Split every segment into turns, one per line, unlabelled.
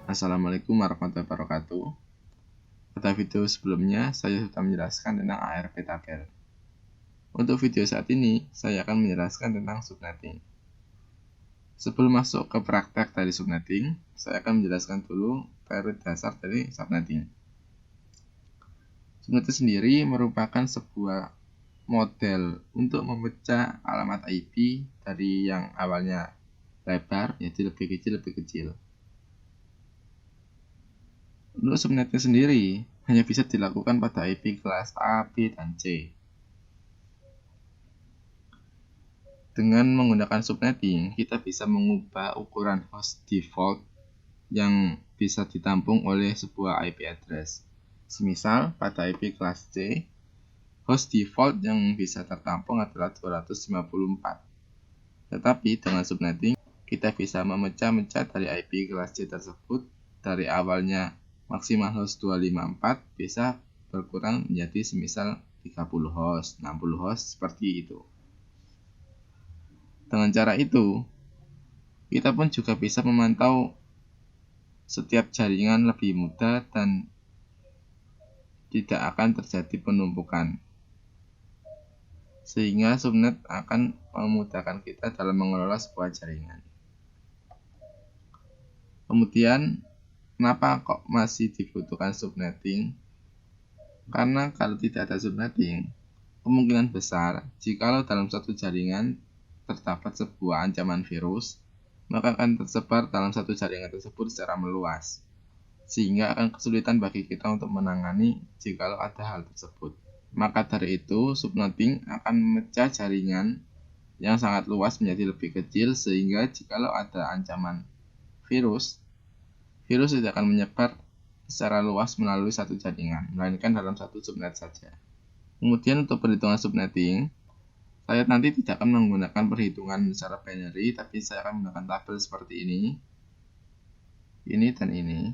Assalamualaikum warahmatullahi wabarakatuh. Pada video sebelumnya, saya sudah menjelaskan tentang ARP tabel. Untuk video saat ini, saya akan menjelaskan tentang subnetting. Sebelum masuk ke praktek dari subnetting, saya akan menjelaskan dulu teori dasar dari subnetting. Subnetting sendiri merupakan sebuah model untuk memecah alamat IP dari yang awalnya lebar, yaitu lebih kecil. Untuk subnetting sendiri hanya bisa dilakukan pada IP kelas A, B, dan C. Dengan menggunakan subnetting, kita bisa mengubah ukuran host default yang bisa ditampung oleh sebuah IP address. Semisal pada IP kelas C, host default yang bisa tertampung adalah 254. Tetapi dengan subnetting, kita bisa memecah-mecah dari IP kelas C tersebut dari awalnya maksimal host 254 bisa berkurang menjadi semisal 30 host, 60 host, seperti itu. Dengan cara itu, kita pun juga bisa memantau setiap jaringan lebih mudah dan tidak akan terjadi penumpukan. Sehingga subnet akan memudahkan kita dalam mengelola sebuah jaringan. Kemudian, kenapa kok masih dibutuhkan subnetting? Karena kalau tidak ada subnetting, kemungkinan besar jikalau dalam satu jaringan terdapat sebuah ancaman virus, maka akan tersebar dalam satu jaringan tersebut secara meluas, sehingga akan kesulitan bagi kita untuk menangani jikalau ada hal tersebut. Maka dari itu, subnetting akan memecah jaringan yang sangat luas menjadi lebih kecil, sehingga jikalau ada ancaman virus tidak akan menyebar secara luas melalui satu jaringan, melainkan dalam satu subnet saja. Kemudian untuk perhitungan subnetting, saya nanti tidak akan menggunakan perhitungan secara binary, tapi saya akan menggunakan tabel seperti ini dan ini.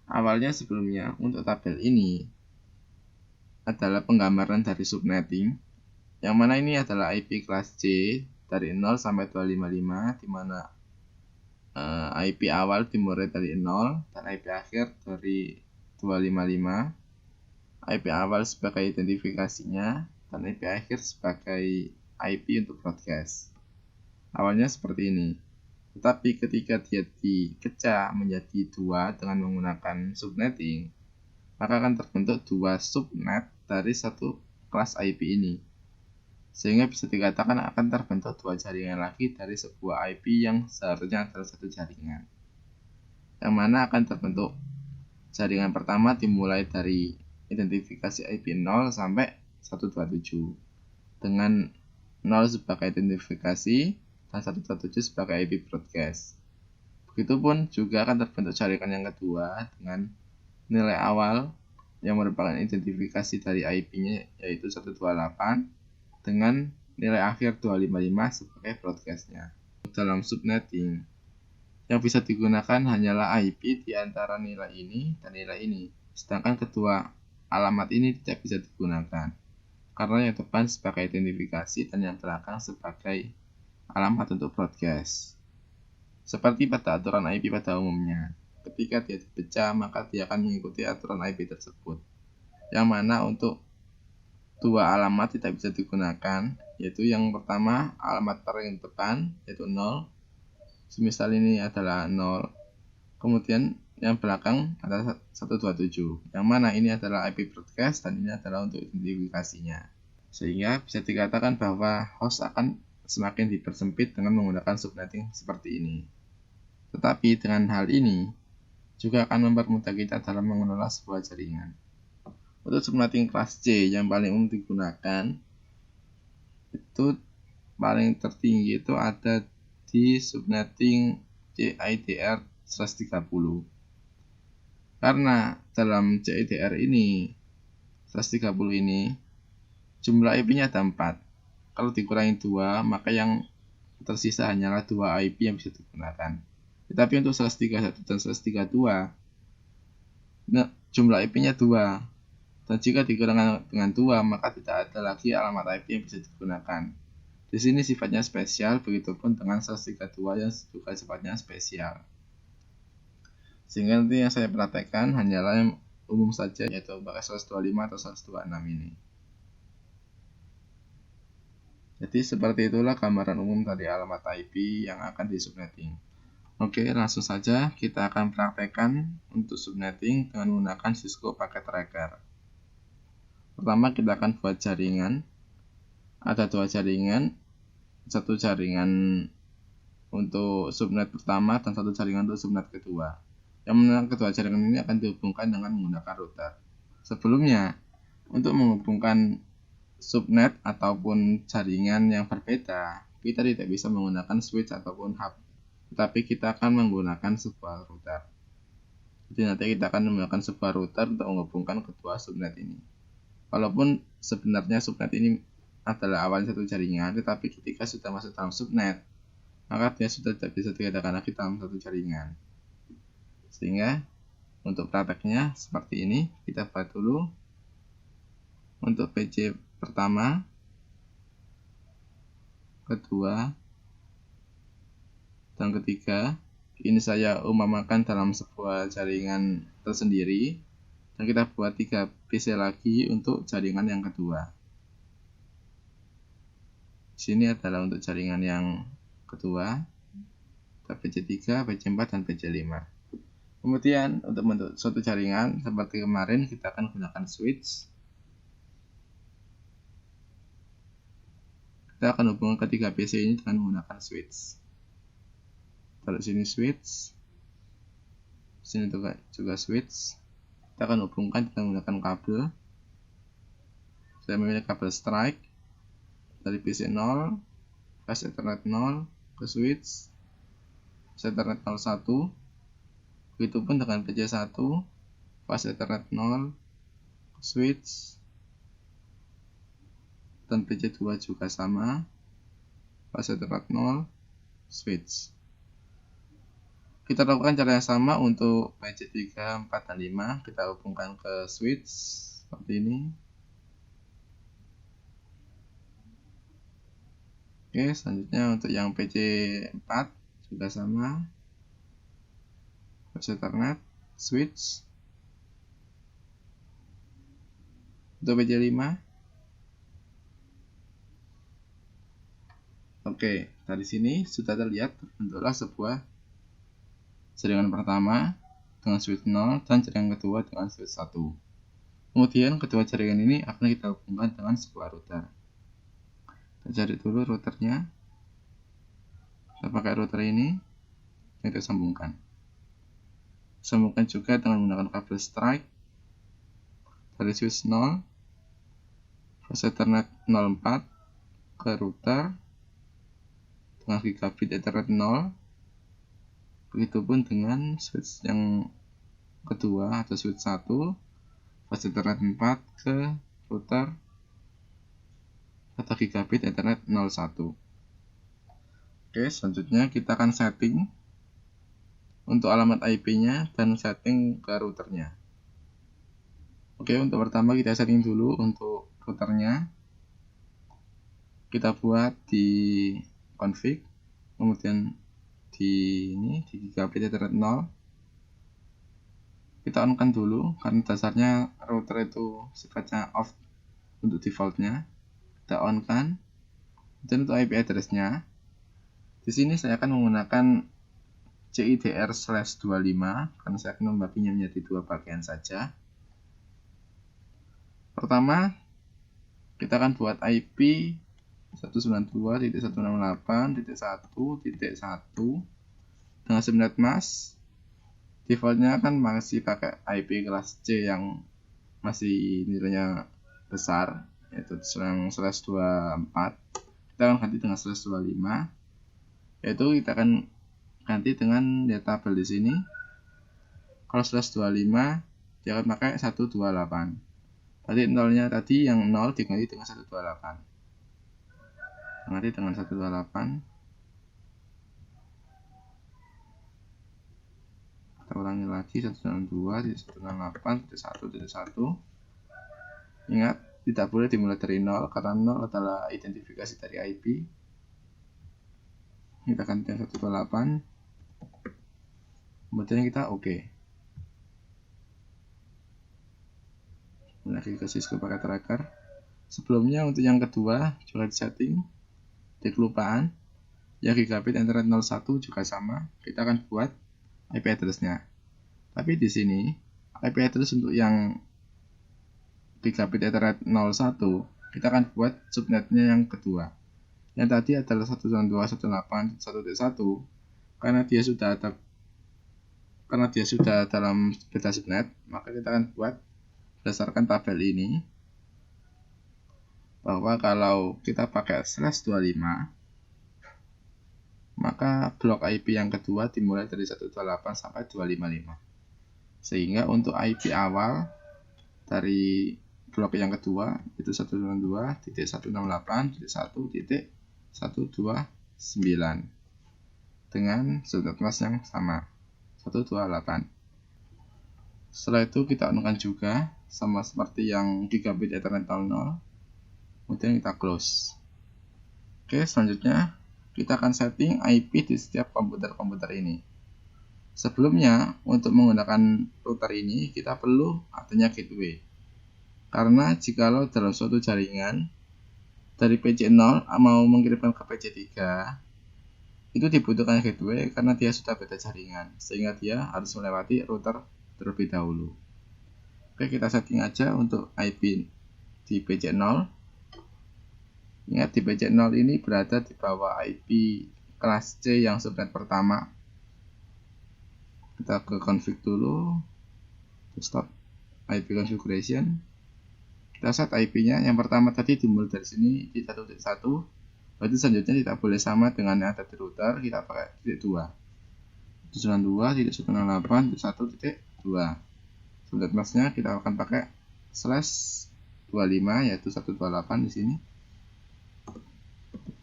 Awalnya sebelumnya untuk tabel ini adalah penggambaran dari subnetting, yang mana ini adalah IP kelas C dari 0 sampai 255, di mana IP awal dimulai dari 0 dan IP akhir dari 255. IP awal sebagai identifikasinya dan IP akhir sebagai IP untuk broadcast. Awalnya seperti ini. Tetapi ketika dia dipecah menjadi dua dengan menggunakan subnetting, maka akan terbentuk dua subnet dari satu kelas IP ini. Sehingga bisa dikatakan akan terbentuk dua jaringan lagi dari sebuah IP yang seharusnya adalah satu jaringan. Yang mana akan terbentuk jaringan pertama dimulai dari identifikasi IP 0 sampai 127 dengan 0 sebagai identifikasi dan 127 sebagai IP broadcast. Begitupun juga akan terbentuk jaringan yang kedua dengan nilai awal yang merupakan identifikasi dari IP-nya yaitu 128 dengan nilai akhir 255 sebagai broadcast-nya. Dalam subnetting, yang bisa digunakan hanyalah IP di antara nilai ini dan nilai ini, sedangkan kedua alamat ini tidak bisa digunakan, karena yang depan sebagai identifikasi dan yang belakang sebagai alamat untuk broadcast. Seperti pada aturan IP pada umumnya, ketika dia dipecah maka dia akan mengikuti aturan IP tersebut, yang mana untuk dua alamat tidak bisa digunakan, yaitu yang pertama alamat paling depan yaitu 0, semisal ini adalah 0, kemudian yang belakang adalah 127, yang mana ini adalah IP broadcast dan ini adalah untuk identifikasinya. Sehingga bisa dikatakan bahwa host akan semakin dipersempit dengan menggunakan subnetting seperti ini. Tetapi dengan hal ini juga akan mempermudah kita dalam mengelola sebuah jaringan. Untuk subnetting kelas C yang paling umum digunakan itu paling tertinggi itu ada di subnetting CIDR/30. Karena dalam CIDR ini 130 ini jumlah IP-nya ada 4. Kalau dikurangi 2, maka yang tersisa hanyalah 2 IP yang bisa digunakan. Tetapi untuk 131 dan 132 jumlah IP-nya 2. Dan jika dikurangi dengan 2, maka tidak ada lagi alamat IP yang bisa digunakan. Di sini sifatnya spesial, begitupun dengan 132 yang juga sifatnya spesial. Sehingga nanti yang saya praktekkan hanyalah yang umum saja, yaitu pakai 125 atau 126 ini. Jadi seperti itulah gambaran umum dari alamat IP yang akan di subnetting. Oke, langsung saja kita akan praktekkan untuk subnetting dengan menggunakan Cisco Packet Tracker. Pertama kita akan buat jaringan. Ada dua jaringan, satu jaringan untuk subnet pertama dan satu jaringan untuk subnet kedua. Yang mana kedua jaringan ini akan dihubungkan dengan menggunakan router. Sebelumnya, untuk menghubungkan subnet ataupun jaringan yang berbeda, kita tidak bisa menggunakan switch ataupun hub, tetapi kita akan menggunakan sebuah router. Jadi nanti kita akan menggunakan sebuah router untuk menghubungkan kedua subnet ini. Walaupun sebenarnya subnet ini adalah awalnya satu jaringan, tetapi ketika sudah masuk dalam subnet, maka dia sudah tidak bisa dikatakan lagi dalam satu jaringan. Sehingga untuk prakteknya seperti ini, kita buat dulu untuk PC pertama, kedua, dan ketiga. Ini saya umpamakan dalam sebuah jaringan tersendiri, dan kita buat 3 PC lagi untuk jaringan yang kedua. Di sini adalah untuk jaringan yang kedua, PC 3, PC 4, dan PC 5. Kemudian untuk membentuk suatu jaringan seperti kemarin, kita akan gunakan switch. Kita akan hubungkan ketiga PC ini dengan menggunakan switch. Taruh sini switch, sini juga switch. Kita akan hubungkan dengan menggunakan kabel. Saya memilih kabel strike dari PC 0, flash ethernet 0 ke switch, flash ethernet 01. Begitupun dengan PC 1, flash ethernet 0 ke switch, dan PC 2 juga sama, flash ethernet 0 switch. Kita lakukan cara yang sama untuk PC 3, 4, dan 5. Kita hubungkan ke switch seperti ini. Oke, selanjutnya untuk yang PC 4 juga sama, flash ethernet switch. Untuk PC 5, oke, dari sini sudah terlihat terbentuklah sebuah jaringan pertama dengan switch 0 dan jaringan kedua dengan switch 1. Kemudian kedua jaringan ini akan kita hubungkan dengan sebuah router. Kita cari dulu routernya. Kita pakai router ini dan kita sambungkan. Sambungkan juga dengan menggunakan kabel strike dari switch 0 flash ethernet 04 ke router dengan gigabit ethernet 0. Begitupun dengan switch yang kedua atau switch 1 flash ethernet 4 ke router atau gigabit ethernet 01. Oke, selanjutnya kita akan setting untuk alamat IP-nya dan setting ke routernya. Oke, untuk pertama kita setting dulu untuk routernya. Kita buat di config, kemudian di gigabit ethernet 0. Kita on kan dulu karena dasarnya router itu sifatnya off untuk defaultnya. Kita on kan. Dan untuk IP address-nya, di sini saya akan menggunakan CIDR/25 karena saya akan membaginya menjadi dua bagian saja. Pertama, kita akan buat IP 192.168.1.1 dengan subnet mask. Defaultnya kan masih pakai IP kelas C yang masih nilainya besar, yaitu /24. Kita akan ganti dengan /25, yaitu kita akan ganti dengan data tabel di sini. Kalau /25 dia akan pakai 128. Berarti nolnya tadi yang 0 diganti dengan 128. Ganti dengan 128. Kita ulangi lagi 192.168.1.1. Ingat, tidak boleh dimulai dari 0 karena 0 adalah identifikasi dari IP. Kita ganti dengan 128. Kemudian kita oke. lagi ke Cisco Packet Tracker. Sebelumnya untuk yang kedua juga di setting, di kelupaan ya, gigabit internet 01 juga sama, kita akan buat IP address-nya. Tapi di sini IP address untuk yang gigabit internet 01 kita akan buat subnetnya yang kedua. Yang tadi adalah 192.168.1.1 karena dia sudah dalam beda subnet, maka kita akan buat berdasarkan tabel ini bahwa kalau kita pakai /25 maka blok IP yang kedua dimulai dari 128 sampai 255. Sehingga untuk IP awal dari blok yang kedua itu 192.168.1.129 dengan subnet mask yang sama 128. Setelah itu kita anukan juga sama seperti yang gigabit ethernet 00, kemudian kita close. Oke, selanjutnya kita akan setting IP di setiap komputer-komputer ini. Sebelumnya, untuk menggunakan router ini kita perlu adanya gateway. Karena jikalau dalam suatu jaringan dari PC0 mau mengirimkan ke PC3, itu dibutuhkan gateway karena dia sudah beda jaringan, sehingga dia harus melewati router terlebih dahulu. Oke, kita setting aja untuk IP di PC0. Ingat, di PC0 ini berada di bawah IP kelas C yang subnet pertama. Kita ke config dulu, stop IP configuration. Kita set IP-nya. Yang pertama tadi dimulai dari sini di 1.1. Berarti selanjutnya tidak boleh sama dengan yang ada di router, kita pakai titik 2. 192.168.1.2. Subnet masknya kita akan pakai /25 yaitu 128 di sini.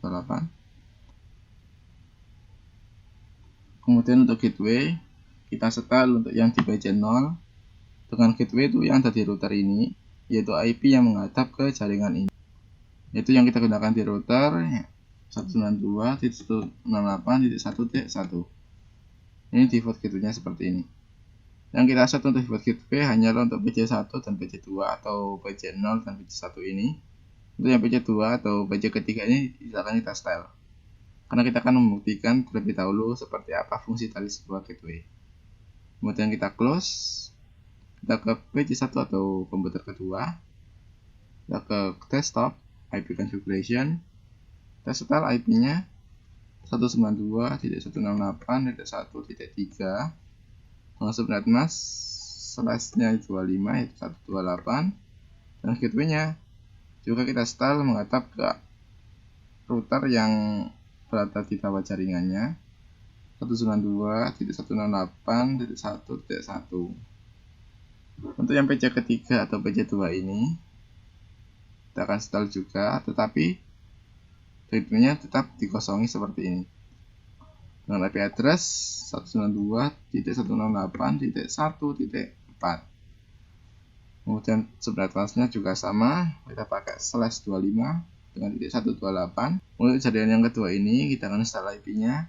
128. Kemudian untuk gateway kita setel untuk yang di PC0 dengan gateway itu yang ada di router ini, yaitu IP yang menghadap ke jaringan ini. Itu yang kita gunakan di router 192.168.1.1. Ini default gateway-nya seperti ini. Yang kita set untuk default gateway hanyalah untuk PC1 dan PC2 atau PC0 dan PC1 ini. Untuk yang PC2 atau PC ketiga ini tidak akan kita style, karena kita akan membuktikan terlebih dahulu seperti apa fungsi dari sebuah gateway. Kemudian kita close, kita ke PC1 atau komputer kedua, kita ke desktop, IP configuration, kita setel IP-nya 192.168.1.3 dengan subnet mask /nya 25 yaitu 128, dan gateway-nya juga kita setel menghadap ke router yang berada di bawah jaringannya 192.168.1.1. Untuk yang PC ketiga atau PC2 ini kita akan setel juga, tetapi gateway-nya tetap dikosongi seperti ini dengan IP address 192.168.1.4. Kemudian subnet masknya juga sama, kita pakai /25 dengan titik 128. Untuk jaringan yang kedua ini kita akan install IP-nya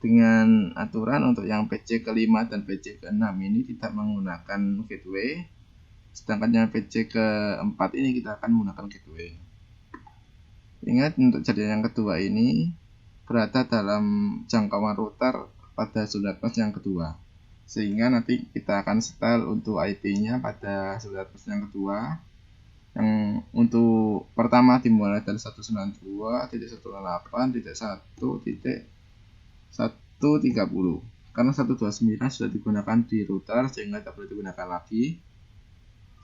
dengan aturan untuk yang PC ke-5 dan PC ke-6 ini tidak menggunakan gateway, sedangkan yang PC ke-4 ini kita akan menggunakan gateway. Ingat, untuk jaringan yang kedua ini berada dalam jangkauan router pada subnet mask yang kedua, sehingga nanti kita akan setel untuk IP-nya pada subnet mask yang kedua. Yang untuk pertama dimulai dari 192.168.1.130, karena 129 sudah digunakan di router sehingga tidak boleh digunakan lagi.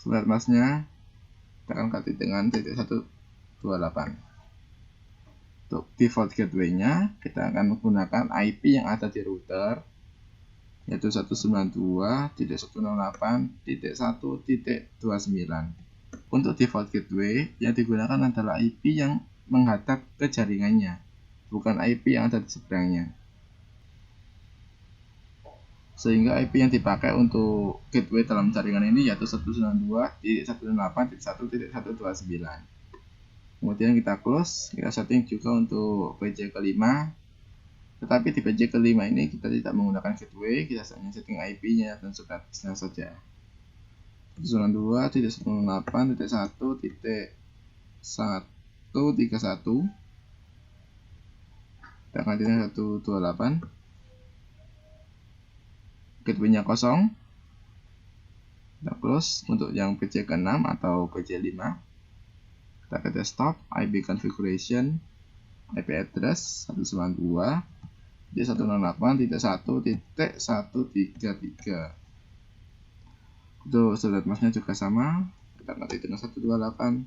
Subnet masknya kita akan ganti dengan titik 128. Untuk default gateway-nya kita akan menggunakan IP yang ada di router yaitu 192.168.1.29. Untuk default gateway yang digunakan adalah IP yang menghadap ke jaringannya, bukan IP yang ada di seberangnya. Sehingga IP yang dipakai untuk gateway dalam jaringan ini yaitu 192.168.1.129. Kemudian kita close, kita setting juga untuk PC ke-5. Tetapi di PC ke-5 ini kita tidak menggunakan gateway, kita hanya setting IP-nya dan subnet mask-nya saja. 192.168.1.131 tanggal 128. Gateway-nya kosong. Kita close. Untuk yang PC ke-6 atau PC5, kita ke desktop, IP configuration, IP address 192.168.1.133. Untuk surat masnya juga sama, kita ketik dengan 128.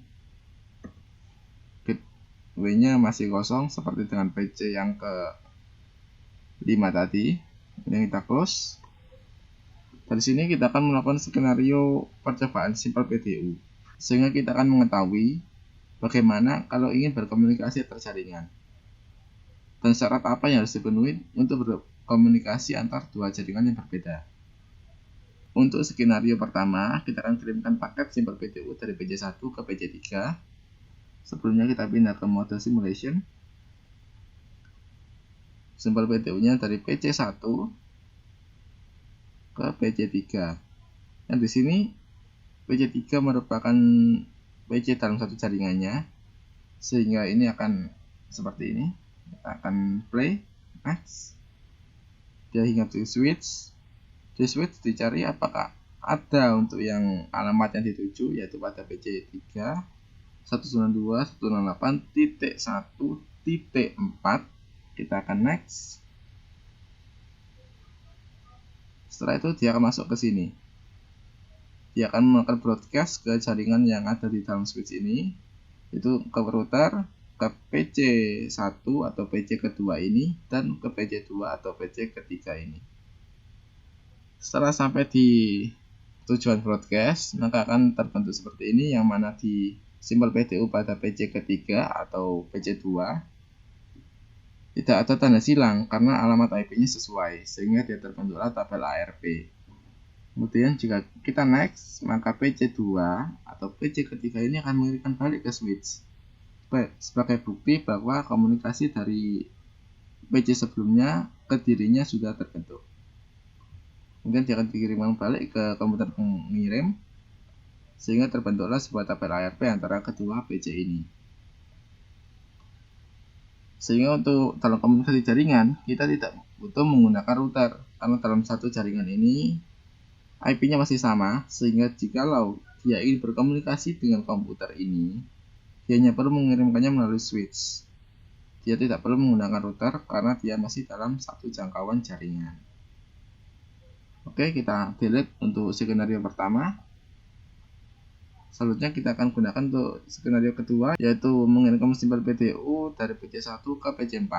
Gateway-nya masih kosong seperti dengan PC yang ke-5 tadi. Ini kita close. Dari sini kita akan melakukan skenario percobaan Simple PDU, sehingga kita akan mengetahui bagaimana kalau ingin berkomunikasi antar jaringan dan syarat apa yang harus dipenuhi untuk berkomunikasi antar dua jaringan yang berbeda. Untuk skenario pertama, kita akan kirimkan paket Simple PDU dari PC1 ke PC3. Sebelumnya kita pindah ke mode simulation. Simple PDU-nya dari PC1 ke PC3. Yang di sini PC3 merupakan PC dalam satu jaringannya, sehingga ini akan seperti ini. Kita akan play, next. Dia hinggap di switch. Di switch dicari apakah ada untuk yang alamat yang dituju, yaitu pada PC3 192.168.1.4. Kita akan next. Setelah itu dia akan masuk ke sini. Dia akan melakukan broadcast ke jaringan yang ada di dalam switch ini, yaitu ke router, ke PC1 atau PC kedua ini, dan ke PC2 atau PC ketiga ini. Setelah sampai di tujuan broadcast, maka akan terbentuk seperti ini, yang mana di Simple PDU pada PC ketiga atau PC2 tidak ada tanda silang karena alamat IP-nya sesuai, sehingga dia terbentuklah tabel ARP. Kemudian jika kita next, maka PC2 atau PC ketiga ini akan mengirimkan balik ke switch sebagai bukti bahwa komunikasi dari PC sebelumnya ke dirinya sudah terbentuk. Kemudian dia akan dikirimkan balik ke komputer pengirim, sehingga terbentuklah sebuah tabel ARP antara kedua PC ini. Sehingga untuk dalam komunikasi jaringan, kita tidak butuh menggunakan router, karena dalam satu jaringan ini IP-nya masih sama, sehingga jikalau dia ingin berkomunikasi dengan komputer ini, dia hanya perlu mengirimkannya melalui switch. Dia tidak perlu menggunakan router karena dia masih dalam satu jangkauan jaringan. Oke, kita delete untuk skenario pertama. Selanjutnya kita akan gunakan untuk skenario kedua, yaitu mengirimkan Simple PDU dari PC1 ke PC4.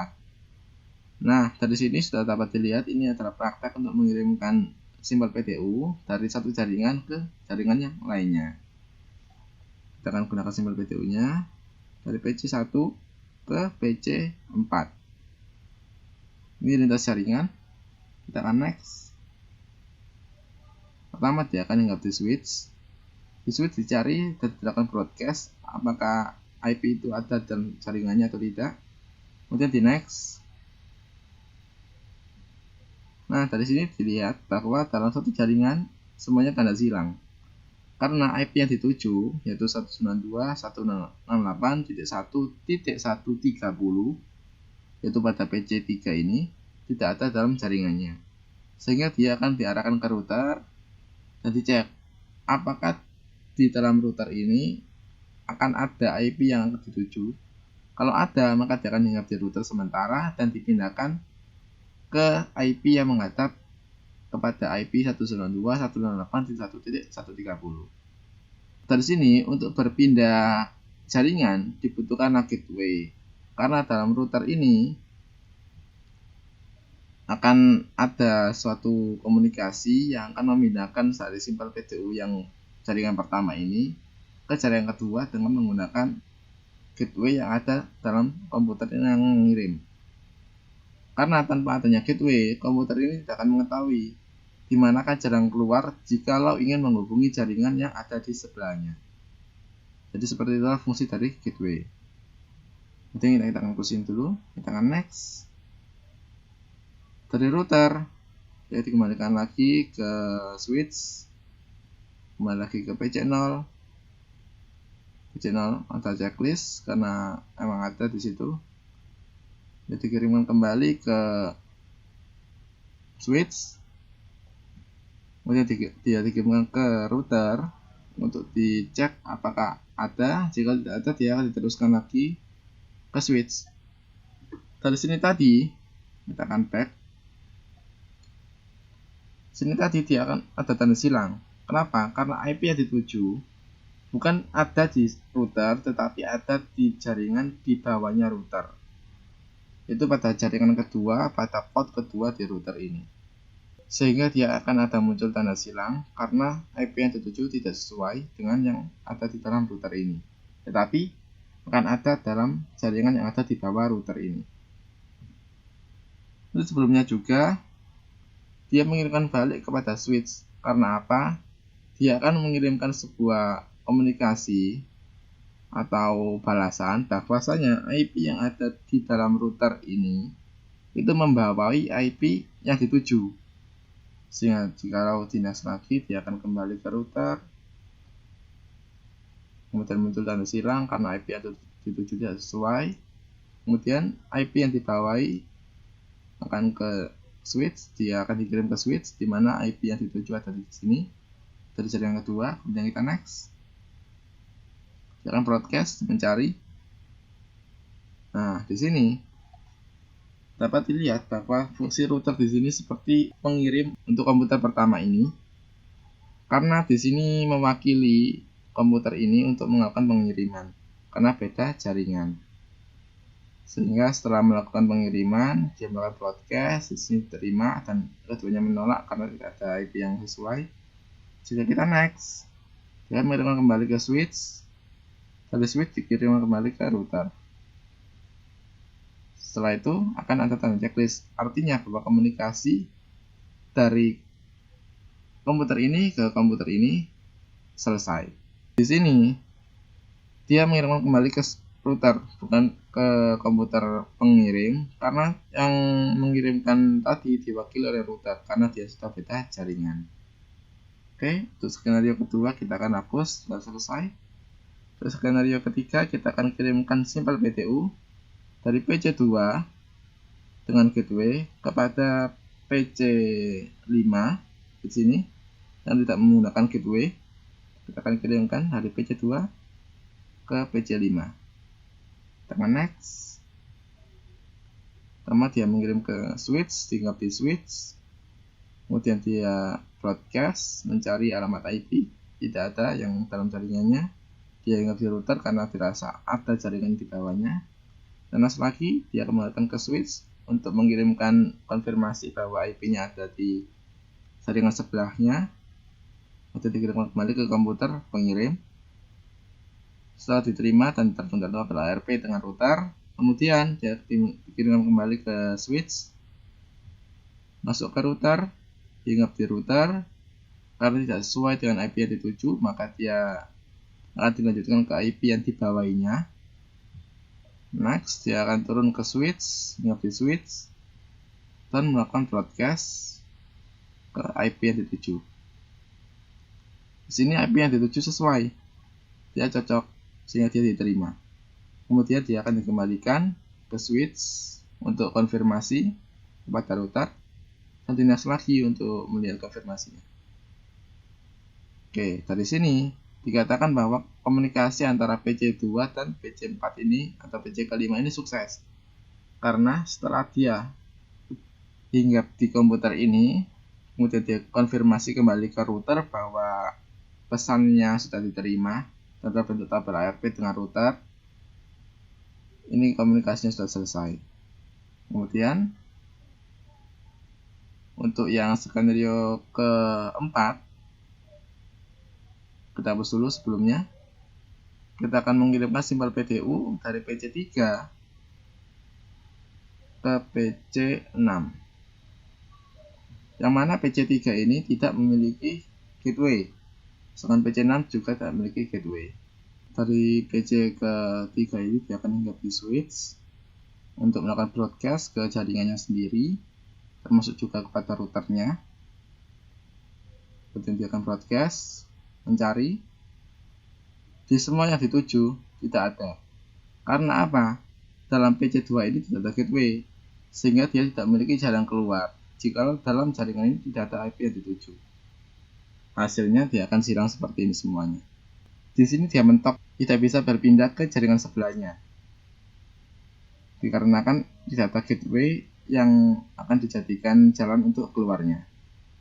Nah, dari sini sudah dapat dilihat ini adalah praktek untuk mengirimkan Simple PDU dari satu jaringan ke jaringan yang lainnya. Kita akan gunakan Simple PDU-nya dari PC1 ke PC4. Ini lintas jaringan. Kita akan next. Pertama, dia akan hinggap di switch. Di switch dicari dan dilakukan broadcast apakah IP itu ada dalam jaringannya atau tidak. Kemudian di next. Nah, dari sini dilihat bahwa dalam satu jaringan semuanya tanda silang. Karena IP yang dituju yaitu 192.168.1.130 yaitu pada PC3 ini tidak ada dalam jaringannya. Sehingga dia akan diarahkan ke router dan dicek apakah di dalam router ini akan ada IP yang akan dituju. Kalau ada, maka dia akan hinggap di router sementara dan dipindahkan ke IP yang menghadap kepada IP 192.168.1.130. Dari sini, untuk berpindah jaringan dibutuhkan gateway, karena dalam router ini akan ada suatu komunikasi yang akan memindahkan dari Simple PDU yang jaringan pertama ini ke jaringan kedua dengan menggunakan gateway yang ada dalam komputer yang mengirim. Karena tanpa adanya gateway, komputer ini tidak akan mengetahui di manakah jalan keluar jikalau ingin menghubungi jaringan yang ada di sebelahnya. Jadi seperti itulah fungsi dari gateway. Jadi kita akan closing dulu, kita akan next. Dari router, ya dikembalikan lagi ke switch. kembali lagi ke PC0. PC0 ada checklist karena emang ada di situ. Jadi kirimkan kembali ke switch, kemudian dia dikirimkan ke router untuk dicek apakah ada. Jika tidak ada, dia akan diteruskan lagi ke switch. Dari sini tadi kita akan back. Sini tadi dia akan ada tanda silang. Kenapa? Karena IP yang dituju bukan ada di router, tetapi ada di jaringan di bawahnya router. Itu pada jaringan kedua, pada port kedua di router ini. Sehingga dia akan ada muncul tanda silang karena IP yang dituju tidak sesuai dengan yang ada di dalam router ini. Tetapi akan ada dalam jaringan yang ada di bawah router ini. Itu sebelumnya juga dia mengirimkan balik kepada switch. Karena apa? Dia akan mengirimkan sebuah komunikasi atau balasan bahwasanya IP yang ada di dalam router ini itu membawai IP yang dituju. Sehingga jika dinas lagi, dia akan kembali ke router. Kemudian muncul tanda silang karena IP yang dituju tidak sesuai. Kemudian IP yang dibawahi akan ke switch, dia akan dikirim ke switch di mana IP yang dituju ada di sini dari jaringan kedua. Kemudian kita next, dia akan broadcast mencari. Nah, di sini dapat dilihat bahwa fungsi router di sini seperti pengirim untuk komputer pertama ini, karena di sini mewakili komputer ini untuk melakukan pengiriman karena beda jaringan. Sehingga setelah melakukan pengiriman, dia melakukan broadcast, di sini diterima dan keduanya menolak karena tidak ada IP yang sesuai. Jika kita next, dia mengirimkan kembali ke switch. Dari switch dikirimkan kembali ke router. Setelah itu akan ada tanda checklist, artinya bahwa komunikasi dari komputer ini ke komputer ini selesai. Di sini dia mengirimkan kembali ke router, bukan ke komputer pengirim, karena yang mengirimkan tadi diwakili oleh router karena dia sudah beda jaringan. Oke, untuk skenario kedua kita akan hapus setelah selesai. Untuk skenario ketiga kita akan kirimkan simple PTU dari PC2 dengan gateway kepada PC5 di sini yang tidak menggunakan gateway. Kita akan kirimkan dari PC2 ke PC5. Tekan next. Pertama dia mengirim ke switch, tinggal di switch. Kemudian dia broadcast mencari alamat IP, tidak ada yang dalam jaringannya. Dia ingat di router karena dirasa ada jaringan di bawahnya. Dan lagi dia kembalikan ke switch untuk mengirimkan konfirmasi bahwa IP-nya ada di jaringan sebelahnya. Kemudian dikirimkan kembali ke komputer pengirim. Setelah diterima dan tertunda pada ARP dengan router, kemudian dia dikirimkan kembali ke switch, masuk ke router, diingat di router. Karena tidak sesuai dengan IP yang dituju, maka dia akan dilanjutkan ke IP yang dibawahinya. Next, dia akan turun ke switch, ingat di switch, dan melakukan broadcast ke IP yang dituju. Di sini IP yang dituju sesuai, dia cocok sehingga dia diterima. Kemudian dia akan dikembalikan ke switch untuk konfirmasi kepada router dan dinas lagi untuk melihat konfirmasinya. Oke, dari sini dikatakan bahwa komunikasi antara PC2 dan PC4 ini atau PC kelima ini sukses. Karena setelah dia hinggap di komputer ini, kemudian dia konfirmasi kembali ke router bahwa pesannya sudah diterima dan terbentuk tabel ARP dengan router. Ini komunikasinya sudah selesai. Kemudian untuk yang skenario keempat, kita hapus dulu sebelumnya. Kita akan mengirimkan simbol PDU dari PC3 ke PC6. Yang mana PC3 ini tidak memiliki gateway, sedangkan PC6 juga tidak memiliki gateway. Dari PC ketiga ini dia akan hinggap di switch untuk melakukan broadcast ke jaringannya sendiri, termasuk juga kepada routernya. Kemudian dia akan broadcast mencari di semua yang dituju tidak ada. Karena apa? Dalam PC2 ini tidak ada gateway, sehingga dia tidak memiliki jalan keluar jika dalam jaringan ini tidak ada IP yang dituju. Hasilnya dia akan silang seperti ini semuanya. Di sini dia mentok, tidak bisa berpindah ke jaringan sebelahnya, dikarenakan tidak ada gateway yang akan dijadikan jalan untuk keluarnya.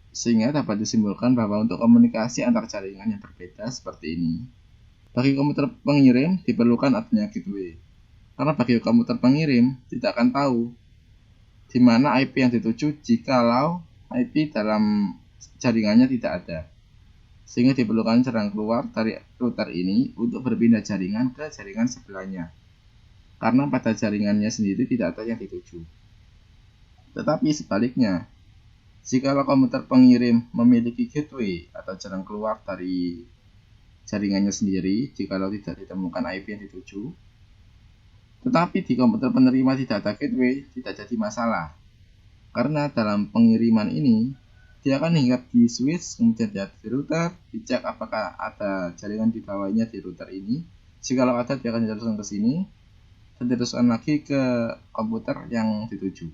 Sehingga dapat disimpulkan bahwa untuk komunikasi antar jaringan yang berbeda seperti ini, bagi komputer pengirim diperlukan adanya gateway. Karena bagi komputer pengirim tidak akan tahu di mana IP yang dituju jikalau IP dalam jaringannya tidak ada. Sehingga diperlukan jalan keluar dari router ini untuk berpindah jaringan ke jaringan sebelahnya. Karena pada jaringannya sendiri tidak ada yang dituju. Tetapi sebaliknya, jika komputer pengirim memiliki gateway atau jalan keluar dari jaringannya sendiri jikalau tidak ditemukan IP yang dituju, tetapi di komputer penerima tidak ada gateway, tidak jadi masalah. Karena dalam pengiriman ini, dia akan hinggap di switch, kemudian dia di router, dicek apakah ada jaringan di bawahnya di router ini. Jikalau ada, dia akan diteruskan ke sini, dan diteruskan lagi ke komputer yang dituju.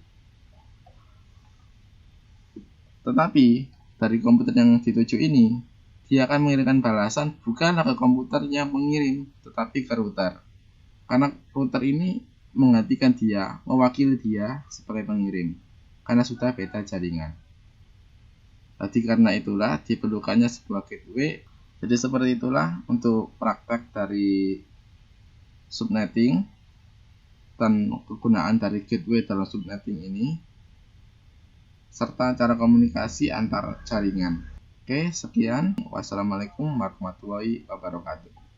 Tetapi, dari komputer yang dituju ini, dia akan mengirimkan balasan bukanlah ke komputer yang mengirim, tetapi ke router. Karena router ini menggantikan dia, mewakili dia sebagai pengirim, karena sudah beda jaringan. Jadi karena itulah diperlukannya sebuah gateway. Jadi seperti itulah untuk praktek dari subnetting dan kegunaan dari gateway dalam subnetting ini, serta cara komunikasi antar jaringan. Oke, sekian. Wassalamualaikum warahmatullahi wabarakatuh.